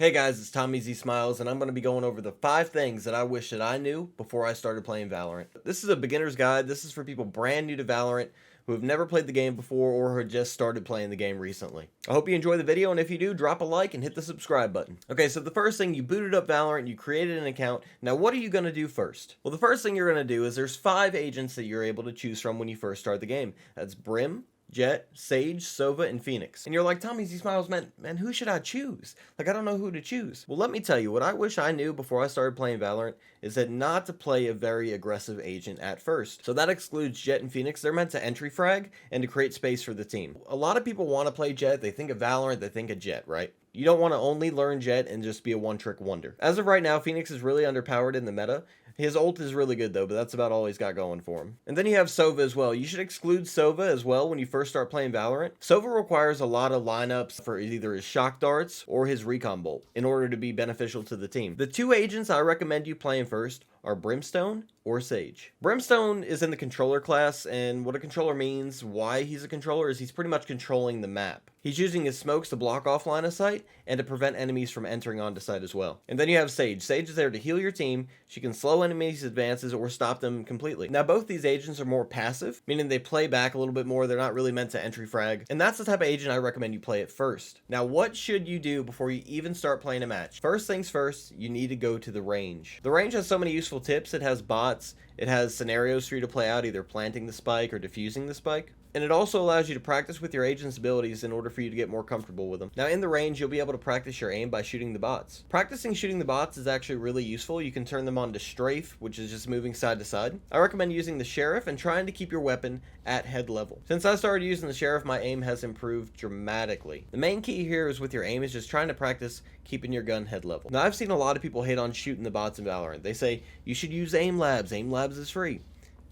Hey guys, it's Tommy Z Smiles, and I'm going to be going over the 5 things that I wish that I knew before I started playing Valorant. This is a beginner's guide. This is for people brand new to Valorant who have never played the game before or who just started playing the game recently. I hope you enjoy the video, and if you do, drop a like and hit the subscribe button. Okay, so the first thing, you booted up Valorant, you created an account. Now what are you going to do first? Well, the first thing you're going to do is there's 5 agents that you're able to choose from when you first start the game. That's Brim, Jett, Sage, Sova, and Phoenix. And you're like, Tommy Z Smiles, man, who should I choose? Like, I don't know who to choose. Well, let me tell you, what I wish I knew before I started playing Valorant is that not to play a very aggressive agent at first. So that excludes Jett and Phoenix. They're meant to entry frag and to create space for the team. A lot of people want to play Jett. They think of Valorant, they think of Jett, right? You don't want to only learn Jett and just be a one-trick wonder. As of right now, Phoenix is really underpowered in the meta. His ult is really good though, but that's about all he's got going for him. And then you have Sova as well. You should exclude Sova as well when you first start playing Valorant. Sova requires a lot of lineups for either his shock darts or his recon bolt in order to be beneficial to the team. The 2 agents I recommend you playing first are Brimstone or Sage. Brimstone is in the controller class, and what a controller means, why he's a controller, is he's pretty much controlling the map. He's using his smokes to block off line of sight and to prevent enemies from entering onto site as well. And then you have Sage. Sage is there to heal your team. She can slow enemies' advances or stop them completely. Now both these agents are more passive, meaning they play back a little bit more. They're not really meant to entry frag. And that's the type of agent I recommend you play it first. Now what should you do before you even start playing a match? First things first, you need to go to the range. The range has so many useful tips. It has bots. It has scenarios for you to play out, either planting the spike or defusing the spike. And it also allows you to practice with your agent's abilities in order for you to get more comfortable with them. Now in the range, you'll be able to practice your aim by shooting the bots. Practicing shooting the bots is actually really useful. You can turn them on to strafe, which is just moving side to side. I recommend using the sheriff and trying to keep your weapon at head level. Since I started using the sheriff, my aim has improved dramatically. The main key here is with your aim is just trying to practice keeping your gun head level. Now I've seen a lot of people hate on shooting the bots in Valorant. They say you should use aim labs. Aim labs is free.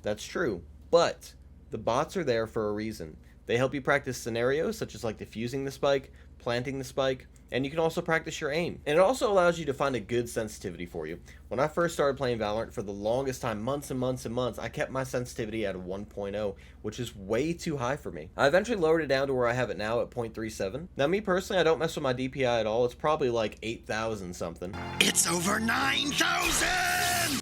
That's true, but the bots are there for a reason. They help you practice scenarios such as like defusing the spike, planting the spike, and you can also practice your aim. And it also allows you to find a good sensitivity for you. When I first started playing Valorant, for the longest time, months and months and months, I kept my sensitivity at a 1.0, which is way too high for me. I eventually lowered it down to where I have it now at 0.37. Now me personally, I don't mess with my DPI at all. It's probably like 8,000 something. It's over 9,000!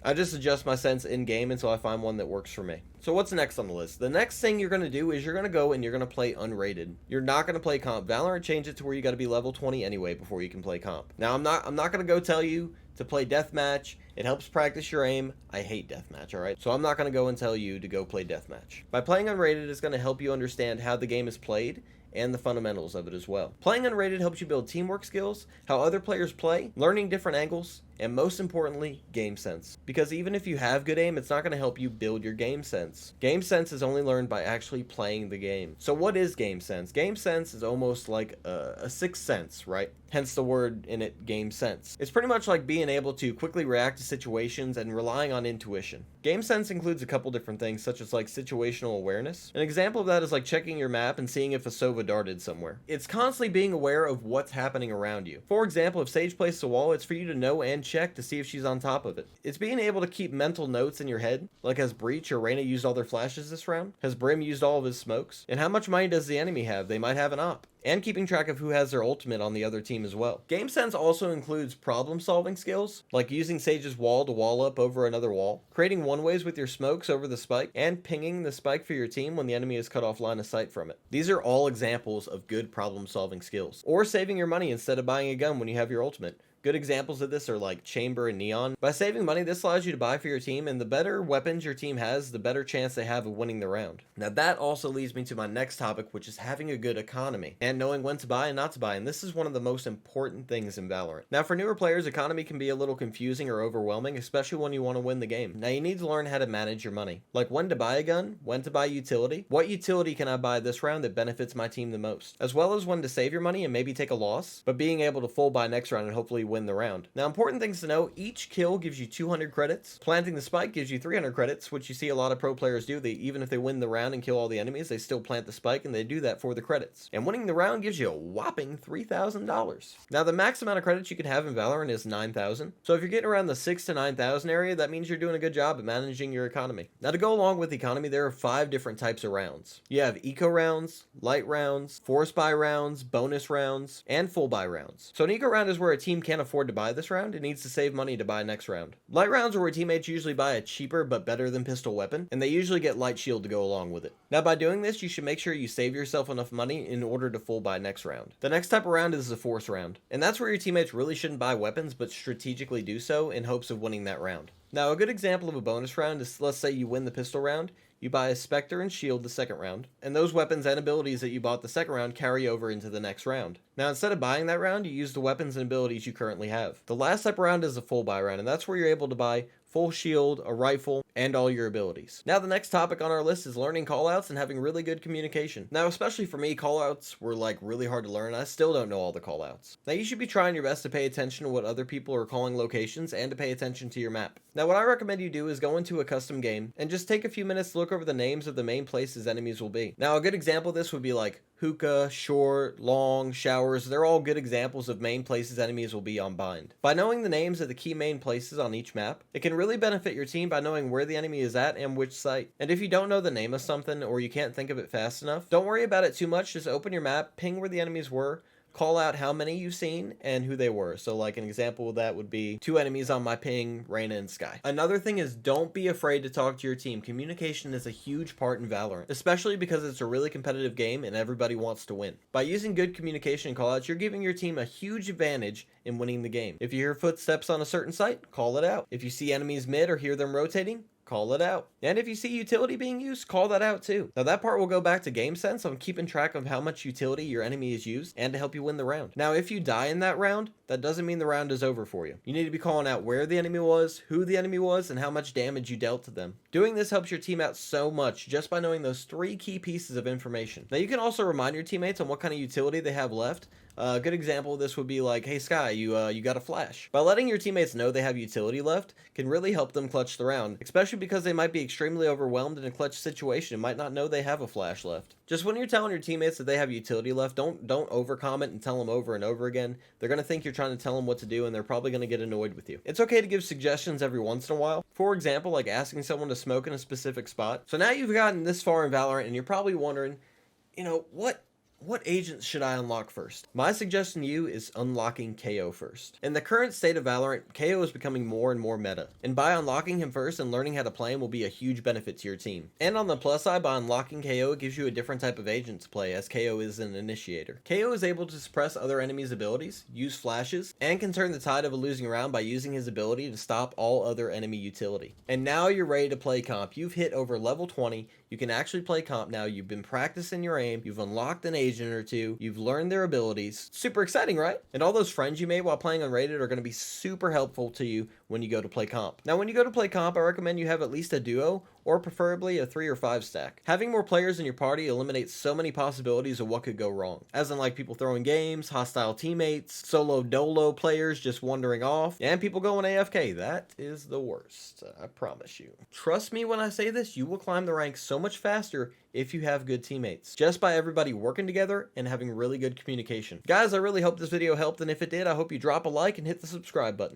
I just adjust my sense in game until I find one that works for me. So what's next on the list? The next thing you're going to do is you're going to go and you're going to play unrated. You're not going to play comp. Valorant changed it to where you got to be level 20 anyway before you can play comp. Now I'm not going to go tell you to play deathmatch. It helps practice your aim. I hate deathmatch, alright? So I'm not going to go and tell you to go play deathmatch. By playing unrated, it's going to help you understand how the game is played and the fundamentals of it as well. Playing unrated helps you build teamwork skills, how other players play, learning different angles, and most importantly, game sense. Because even if you have good aim, it's not going to help you build your game sense. Game sense is only learned by actually playing the game. So what is game sense? Game sense is almost like a sixth sense, right? Hence the word in it, game sense. It's pretty much like being able to quickly react to situations and relying on intuition. Game sense includes a couple different things, such as like situational awareness. An example of that is like checking your map and seeing if a Sova darted somewhere. It's constantly being aware of what's happening around you. For example, if Sage places a wall, it's for you to know and check to see if she's on top of it. It's being able to keep mental notes in your head, like has Breach or Reyna used all their flashes this round? Has Brim used all of his smokes? And how much money does the enemy have? They might have an op. And keeping track of who has their ultimate on the other team as well. Game sense also includes problem solving skills, like using Sage's wall to wall up over another wall, creating one-ways with your smokes over the spike, and pinging the spike for your team when the enemy is cut off line of sight from it. These are all examples of good problem solving skills. Or saving your money instead of buying a gun when you have your ultimate. Good examples of this are like Chamber and Neon. By saving money, this allows you to buy for your team, and the better weapons your team has, the better chance they have of winning the round. Now that also leads me to my next topic, which is having a good economy and knowing when to buy and not to buy, and this is one of the most important things in Valorant. Now for newer players, economy can be a little confusing or overwhelming, especially when you want to win the game. Now you need to learn how to manage your money, like when to buy a gun, when to buy utility, what utility can I buy this round that benefits my team the most, as well as when to save your money and maybe take a loss, but being able to full buy next round and hopefully win the round. Now important things to know, each kill gives you 200 credits, planting the spike gives you 300 credits, which you see a lot of pro players do. They, even if they win the round and kill all the enemies, they still plant the spike, and they do that for the credits. And winning the round gives you a whopping $3,000. Now, the max amount of credits you can have in Valorant is 9,000. So if you're getting around the 6 to 9,000 area, that means you're doing a good job at managing your economy. Now, to go along with economy, there are 5 different types of rounds. You have eco rounds, light rounds, force buy rounds, bonus rounds, and full buy rounds. So an eco round is where a team can't afford to buy this round. It needs to save money to buy next round. Light rounds are where teammates usually buy a cheaper but better than pistol weapon, and they usually get light shield to go along with it. Now, by doing this, you should make sure you save yourself enough money in order to full buy next round. The next type of round is the force round, and that's where your teammates really shouldn't buy weapons but strategically do so in hopes of winning that round. Now, a good example of a bonus round is, let's say you win the pistol round, you buy a Spectre and Shield the second round, and those weapons and abilities that you bought the second round carry over into the next round. Now, instead of buying that round, you use the weapons and abilities you currently have. The last type of round is a full buy round, and that's where you're able to buy full shield, a rifle, and all your abilities. Now, the next topic on our list is learning callouts and having really good communication. Now, especially for me, callouts were like really hard to learn. I still don't know all the callouts. Now, you should be trying your best to pay attention to what other people are calling locations and to pay attention to your map. Now, what I recommend you do is go into a custom game and just take a few minutes to look over the names of the main places enemies will be. Now, a good example of this would be like hookah, short, long, showers. They're all good examples of main places enemies will be on bind. By knowing the names of the key main places on each map, it can really benefit your team by knowing where the enemy is at and which site. And if you don't know the name of something or you can't think of it fast enough, don't worry about it too much. Just open your map, ping where the enemies were, call out how many you've seen and who they were. So like an example of that would be 2 enemies on my ping, Reyna and Skye. Another thing is, don't be afraid to talk to your team. Communication is a huge part in Valorant, especially because it's a really competitive game and everybody wants to win. By using good communication callouts, you're giving your team a huge advantage in winning the game. If you hear footsteps on a certain site, call it out. If you see enemies mid or hear them rotating, call it out. And if you see utility being used, call that out too. Now, that part will go back to game sense on keeping track of how much utility your enemy is used and to help you win the round. Now, if you die in that round, that doesn't mean the round is over for you. You need to be calling out where the enemy was, who the enemy was, and how much damage you dealt to them. Doing this helps your team out so much just by knowing those 3 key pieces of information. Now, you can also remind your teammates on what kind of utility they have left. A good example of this would be like, hey Skye, you got a flash. By letting your teammates know they have utility left can really help them clutch the round, especially because they might be extremely overwhelmed in a clutch situation and might not know they have a flash left. Just when you're telling your teammates that they have utility left, don't overcomment and tell them over and over again. They're going to think you're trying to tell them what to do and they're probably going to get annoyed with you. It's okay to give suggestions every once in a while. For example, like asking someone to smoke in a specific spot. So now you've gotten this far in Valorant and you're probably wondering, what agents should I unlock first? My suggestion to you is unlocking KO first. In the current state of Valorant, KO is becoming more and more meta, and by unlocking him first and learning how to play him will be a huge benefit to your team. And on the plus side, by unlocking KO, it gives you a different type of agent to play, as KO is an initiator. KO is able to suppress other enemies' abilities, use flashes, and can turn the tide of a losing round by using his ability to stop all other enemy utility. And now you're ready to play comp. You've hit over level 20, you can actually play comp now, you've been practicing your aim, you've unlocked an agent or two, you've learned their abilities. Super exciting, right? And all those friends you made while playing unrated are going to be super helpful to you when you go to play comp. Now, when you go to play comp, I recommend you have at least a duo, or preferably a 3 or 5 stack. Having more players in your party eliminates so many possibilities of what could go wrong, as in like people throwing games, hostile teammates, solo dolo players just wandering off, and people going AFK. That is the worst, I promise you. Trust me when I say this, you will climb the ranks so much faster if you have good teammates, just by everybody working together and having really good communication. Guys, I really hope this video helped, and if it did, I hope you drop a like and hit the subscribe button.